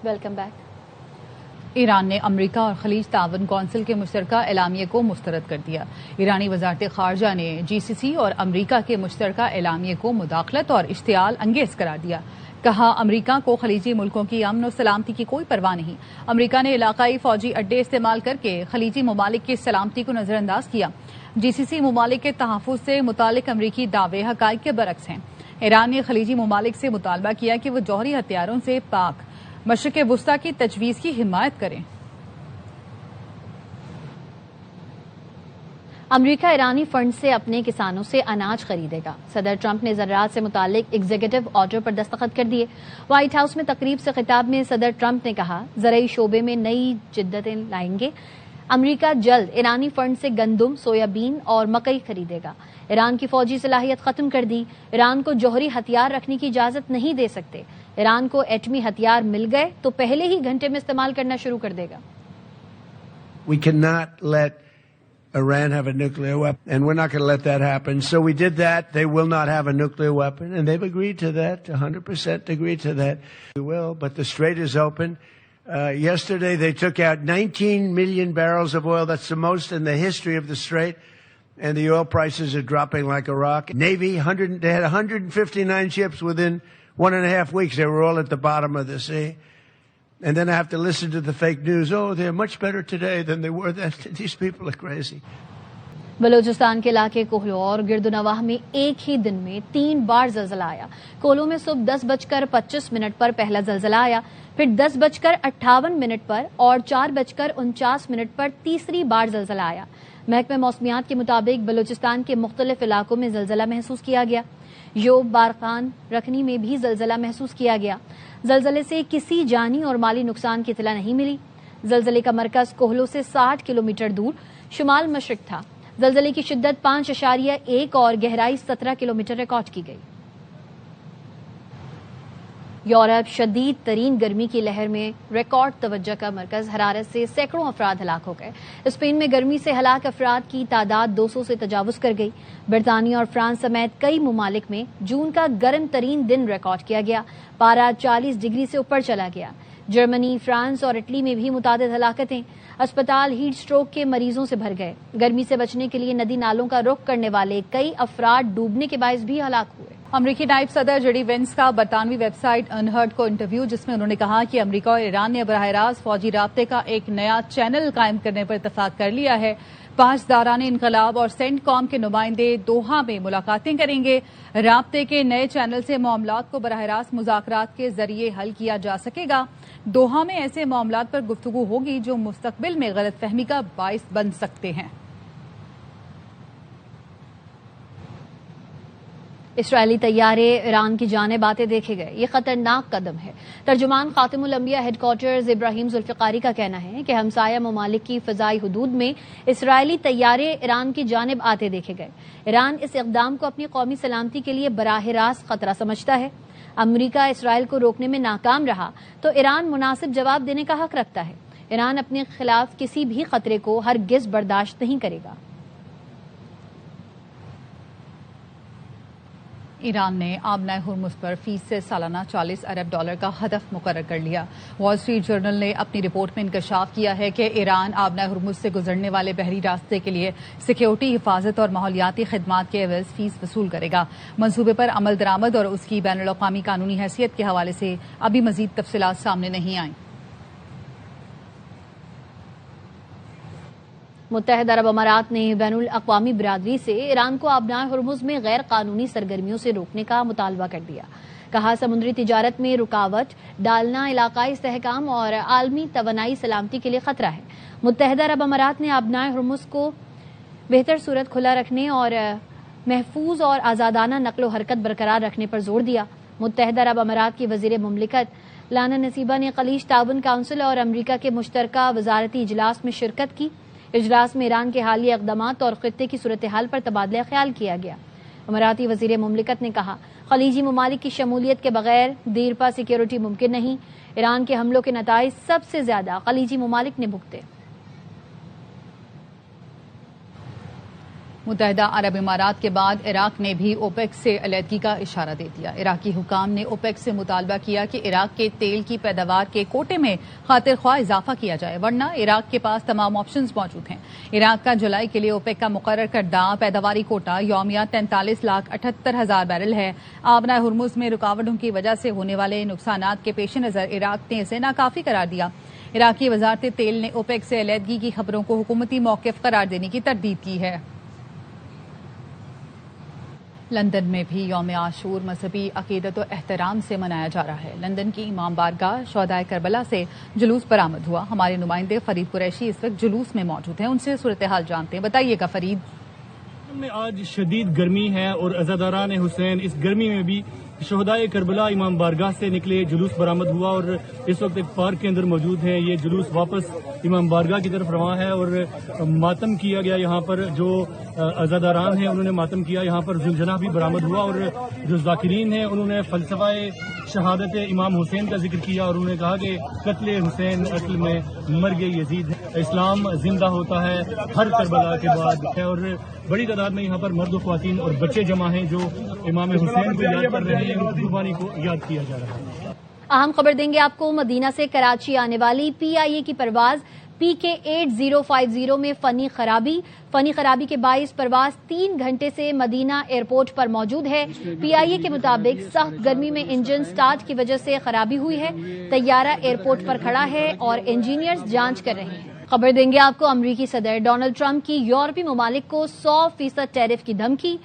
Welcome back. Iran نے امریکہ اور خلیج تعاون کونسل کے مشترکہ اعلامیے کو مسترد کر دیا. ایرانی وزارت خارجہ نے جی سی سی اور امریکہ کے مشترکہ اعلامیے کو مداخلت اور اشتعال انگیز قرار دیا. کہا امریکہ کو خلیجی ملکوں کی امن و سلامتی کی کوئی پرواہ نہیں. امریکہ نے علاقائی فوجی اڈے استعمال کر کے خلیجی ممالک کی سلامتی کو نظر انداز کیا. جی سی سی ممالک کے تحفظ سے متعلق امریکی دعوے حقائق کے برعکس ہیں. ایران نے خلیجی ممالک سے مطالبہ کیا کہ وہ جوہری ہتھیاروں سے پاک مشرق وسطی کی تجویز کی حمایت کریں. امریکہ ایرانی فنڈ سے اپنے کسانوں سے اناج خریدے گا. صدر ٹرمپ نے زراعت سے متعلق ایگزیکٹو آرڈر پر دستخط کر دیے. وائٹ ہاؤس میں تقریب سے خطاب میں صدر ٹرمپ نے کہا زرعی شعبے میں نئی جدتیں لائیں گے. امریکہ جلد ایرانی فنڈ سے گندم، سویا بین اور مکئی خریدے گا. ایران کی فوجی صلاحیت ختم کر دی. ایران کو جوہری ہتھیار رکھنے کی اجازت نہیں دے سکتے. ایران کو ایٹمی ہتھیار مل گئے تو پہلے ہی گھنٹے میں استعمال کرنا شروع کر دے گا. We cannot let Iran have a nuclear weapon, and we're not going to let that happen. So we did that. They will not have a nuclear weapon, and they've agreed to that, 100% agreed to that. We will, but the strait is open. Yesterday they took out 19 million barrels of oil. That's the most in the history of the strait, and the oil prices are dropping like a rock. Navy, they had 159 ships within 1.5 weeks. They were all at the bottom of the sea. And then I have to listen to the fake news. Oh, they're much better today than they were then. These people are crazy. Balochistan کے علاقے کوہلو اور گرد و نواح میں ایک ہی دن میں 3 بار زلزلہ آیا. کوہلو میں صبح 10:25 پر پہلا زلزلہ آیا، پھر 10:58 پر اور 4:49 پر تیسری بار زلزلہ آیا. محکمہ موسمیات کے مطابق بلوچستان کے مختلف علاقوں میں زلزلہ محسوس کیا گیا. یوب، بارخان، رکھنی میں بھی زلزلہ محسوس کیا گیا. زلزلے سے کسی جانی اور مالی نقصان کی اطلاع نہیں ملی. زلزلے کا مرکز کوہلو سے 60 کلومیٹر دور شمال مشرق تھا. زلزلے کی شدت 5.1 اور گہرائی 17 کلومیٹر ریکارڈ کی گئی. یورپ شدید ترین گرمی کی لہر میں ریکارڈ توجہ کا مرکز حرارت سے سینکڑوں افراد ہلاک ہو گئے. اسپین میں گرمی سے ہلاک افراد کی تعداد 200 سے تجاوز کر گئی. برطانیہ اور فرانس سمیت کئی ممالک میں جون کا گرم ترین دن ریکارڈ کیا گیا. پارہ 40 ڈگری سے اوپر چلا گیا. جرمنی، فرانس اور اٹلی میں بھی متعدد ہلاکتیں. اسپتال ہیٹ سٹروک کے مریضوں سے بھر گئے. گرمی سے بچنے کے لیے ندی نالوں کا رخ کرنے والے کئی افراد ڈوبنے کے باعث بھی ہلاک ہوئے. امریکی نائب صدر جے ڈی وینس کا برطانوی ویب سائٹ انہرڈ کو انٹرویو، جس میں انہوں نے کہا کہ امریکہ اور ایران نے براہ راست فوجی رابطے کا ایک نیا چینل قائم کرنے پر اتفاق کر لیا ہے. 5 داران انقلاب اور سینٹ کام کے نمائندے دوحہ میں ملاقاتیں کریں گے. رابطے کے نئے چینل سے معاملات کو براہ راست مذاکرات کے ذریعے حل کیا جا سکے گا. دوحہ میں ایسے معاملات پر گفتگو ہوگی جو مستقبل میں غلط فہمی کا باعث بن سکتے ہیں. اسرائیلی طیارے ایران کی جانب آتے دیکھے گئے. یہ خطرناک قدم ہے. ترجمان خاتم الانبیاء ہیڈ کوارٹرز ابراہیم ذوالفقاری کا کہنا ہے کہ ہمسایہ ممالک کی فضائی حدود میں اسرائیلی طیارے ایران کی جانب آتے دیکھے گئے. ایران اس اقدام کو اپنی قومی سلامتی کے لیے براہ راست خطرہ سمجھتا ہے. امریکہ اسرائیل کو روکنے میں ناکام رہا تو ایران مناسب جواب دینے کا حق رکھتا ہے. ایران اپنے خلاف کسی بھی خطرے کو ہرگز برداشت نہیں کرے گا. ایران نے آبنہ ہرمز پر فیس سے سالانہ $40 ارب کا ہدف مقرر کر لیا. وال اسٹریٹ جرنل نے اپنی رپورٹ میں انکشاف کیا ہے کہ ایران آبنہ ہرمز سے گزرنے والے بحری راستے کے لیے سیکیورٹی، حفاظت اور ماحولیاتی خدمات کے عوض فیس وصول کرے گا. منصوبے پر عمل درآمد اور اس کی بین الاقوامی قانونی حیثیت کے حوالے سے ابھی مزید تفصیلات سامنے نہیں آئیں. متحدہ عرب امارات نے بین الاقوامی برادری سے ایران کو آبنہ ہرمز میں غیر قانونی سرگرمیوں سے روکنے کا مطالبہ کر دیا. کہا سمندری تجارت میں رکاوٹ ڈالنا علاقائی استحکام اور عالمی توانائی سلامتی کے لیے خطرہ ہے. متحدہ عرب امارات نے آبنہ ہرمز کو بہتر صورت کھلا رکھنے اور محفوظ اور آزادانہ نقل و حرکت برقرار رکھنے پر زور دیا. متحدہ عرب امارات کی وزیر مملکت لانا نصیبہ نے خلیج تعاون کونسل اور امریکہ کے مشترکہ وزارتی اجلاس میں شرکت کی. اجلاس میں ایران کے حالیہ اقدامات اور خطے کی صورتحال پر تبادلہ خیال کیا گیا. اماراتی وزیر مملکت نے کہا خلیجی ممالک کی شمولیت کے بغیر دیرپا سیکیورٹی ممکن نہیں. ایران کے حملوں کے نتائج سب سے زیادہ خلیجی ممالک نے بھگتے. متحدہ عرب امارات کے بعد عراق نے بھی اوپیک سے علیحدگی کا اشارہ دے دیا. عراقی حکام نے اوپیک سے مطالبہ کیا کہ عراق کے تیل کی پیداوار کے کوٹے میں خاطر خواہ اضافہ کیا جائے, ورنہ عراق کے پاس تمام آپشنز موجود ہیں. عراق کا جولائی کے لیے اوپیک کا مقرر کردہ پیداواری کوٹہ یومیہ 43,78,000 بیرل ہے. آبنائے ہرمز میں رکاوٹوں کی وجہ سے ہونے والے نقصانات کے پیش نظر عراق نے اسے ناکافی قرار دیا. عراقی وزارت تیل نے اوپیک سے علیحدگی کی خبروں کو حکومتی موقف قرار دینے کی تردید کی ہے. لندن میں بھی یوم عاشور مذہبی عقیدت و احترام سے منایا جا رہا ہے. لندن کی امام بارگاہ شہدائے کربلا سے جلوس برآمد ہوا. ہمارے نمائندے فرید قریشی اس وقت جلوس میں موجود ہیں, ان سے صورتحال جانتے ہیں. بتائیے گا فرید. میں آج شدید گرمی ہے اور عزاداران حسین اس گرمی میں بھی شہدائے کربلا امام بارگاہ سے نکلے جلوس برآمد ہوا اور اس وقت ایک پارک کے اندر موجود ہیں. یہ جلوس واپس امام بارگاہ کی طرف رواں ہے اور ماتم کیا گیا. یہاں پر جو عزاداران ہیں انہوں نے ماتم کیا. یہاں پر زلزلہ بھی برآمد ہوا اور جو ذاکرین ہیں انہوں نے فلسفہ شہادت امام حسین کا ذکر کیا اور انہوں نے کہا کہ قتل حسین اصل میں مرگ یزید ہے. اسلام زندہ ہوتا ہے ہر کربلا کے بعد ہے اور بڑی تعداد میں یہاں پر مرد و خواتین اور بچے جمع ہیں جو امام حسین کو یاد کر رہے ہیں. قربانی کو یاد کیا جا رہا ہے. اہم خبر دیں گے آپ کو. مدینہ سے کراچی آنے والی PIA کی پرواز PK 8050 میں فنی خرابی کے باعث پرواز 3 گھنٹے سے مدینہ ایئرپورٹ پر موجود ہے. PIA کے مطابق سخت گرمی میں انجن سٹارٹ کی وجہ سے خرابی ہوئی ہے. طیارہ ایئرپورٹ پر کھڑا ہے اور انجینئرز جانچ کر رہے ہیں. خبر دیں گے آپ کو. امریکی صدر ڈونلڈ ٹرمپ کی یورپی ممالک کو 100% ٹیرف کی دھمکی.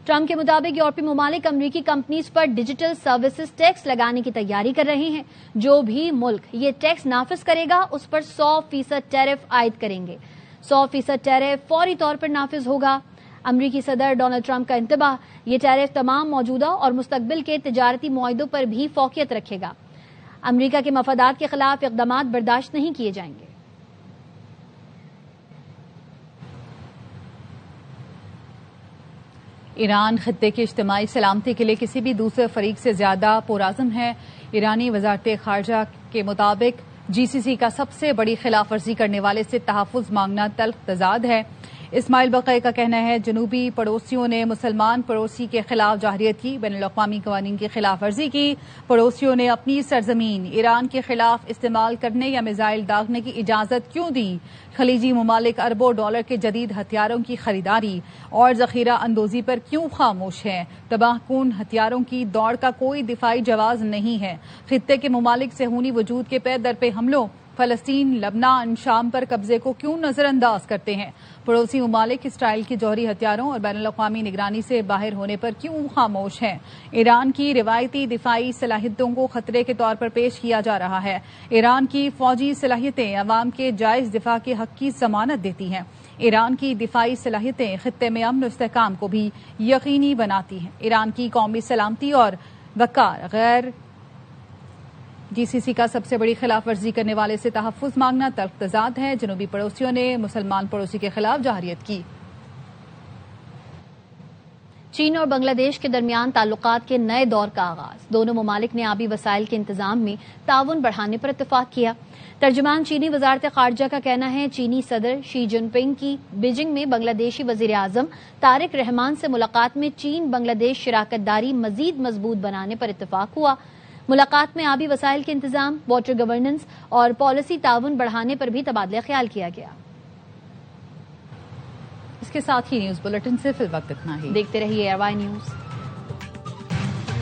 ٹرمپ کے مطابق یورپی ممالک امریکی کمپنیز پر ڈیجیٹل سروسز ٹیکس لگانے کی تیاری کر رہے ہیں. جو بھی ملک یہ ٹیکس نافذ کرے گا اس پر 100% ٹیرف عائد کریں گے. 100% ٹیرف فوری طور پر نافذ ہوگا. امریکی صدر ڈونلڈ ٹرمپ کا انتباہ, یہ ٹیرف تمام موجودہ اور مستقبل کے تجارتی معاہدوں پر بھی فوقیت رکھے گا. امریکہ کے مفادات کے خلاف اقدامات برداشت نہیں کیے جائیں گے. ایران خطے کی اجتماعی سلامتی کے لیے کسی بھی دوسرے فریق سے زیادہ پرعزم ہے. ایرانی وزارت خارجہ کے مطابق GCC کا سب سے بڑی خلاف ورزی کرنے والے سے تحفظ مانگنا تلخ تضاد ہے. اسماعیل بقائی کا کہنا ہے جنوبی پڑوسیوں نے مسلمان پڑوسی کے خلاف جارحیت کی, بین الاقوامی قوانین کی خلاف ورزی کی. پڑوسیوں نے اپنی سرزمین ایران کے خلاف استعمال کرنے یا میزائل داغنے کی اجازت کیوں دی؟ خلیجی ممالک اربوں ڈالر کے جدید ہتھیاروں کی خریداری اور ذخیرہ اندوزی پر کیوں خاموش ہیں؟ تباہ کن ہتھیاروں کی دوڑ کا کوئی دفاعی جواز نہیں ہے. خطے کے ممالک صہیونی وجود کے پے در پہ حملوں, فلسطین, لبنان, شام پر قبضے کو کیوں نظر انداز کرتے ہیں؟ پڑوسی ممالک اسرائیل کی جوہری ہتھیاروں اور بین الاقوامی نگرانی سے باہر ہونے پر کیوں خاموش ہیں؟ ایران کی روایتی دفاعی صلاحیتوں کو خطرے کے طور پر پیش کیا جا رہا ہے. ایران کی فوجی صلاحیتیں عوام کے جائز دفاع کے حق کی ضمانت دیتی ہیں. ایران کی دفاعی صلاحیتیں خطے میں امن و استحکام کو بھی یقینی بناتی ہیں. ایران کی قومی سلامتی اور وقار غیر GCC کا سب سے بڑی خلاف ورزی کرنے والے سے تحفظ مانگنا تلخ تضاد ہے. جنوبی پڑوسیوں نے مسلمان پڑوسی کے خلاف جارحیت کی. چین اور بنگلہ دیش کے درمیان تعلقات کے نئے دور کا آغاز. دونوں ممالک نے آبی وسائل کے انتظام میں تعاون بڑھانے پر اتفاق کیا. ترجمان چینی وزارت خارجہ کا کہنا ہے چینی صدر شی جن پنگ کی بیجنگ میں بنگلہ دیشی وزیر اعظم طارق رحمان سے ملاقات میں چین بنگلہ دیش شراکت داری مزید مضبوط بنانے پر اتفاق ہوا. ملاقات میں آبی وسائل کے انتظام, واٹر گورننس اور پالیسی تعاون بڑھانے پر بھی تبادلہ خیال کیا گیا. اس کے ساتھ ہی نیوز بلیٹن سے فی الوقت اتنا ہی. دیکھتے رہیے ARY نیوز.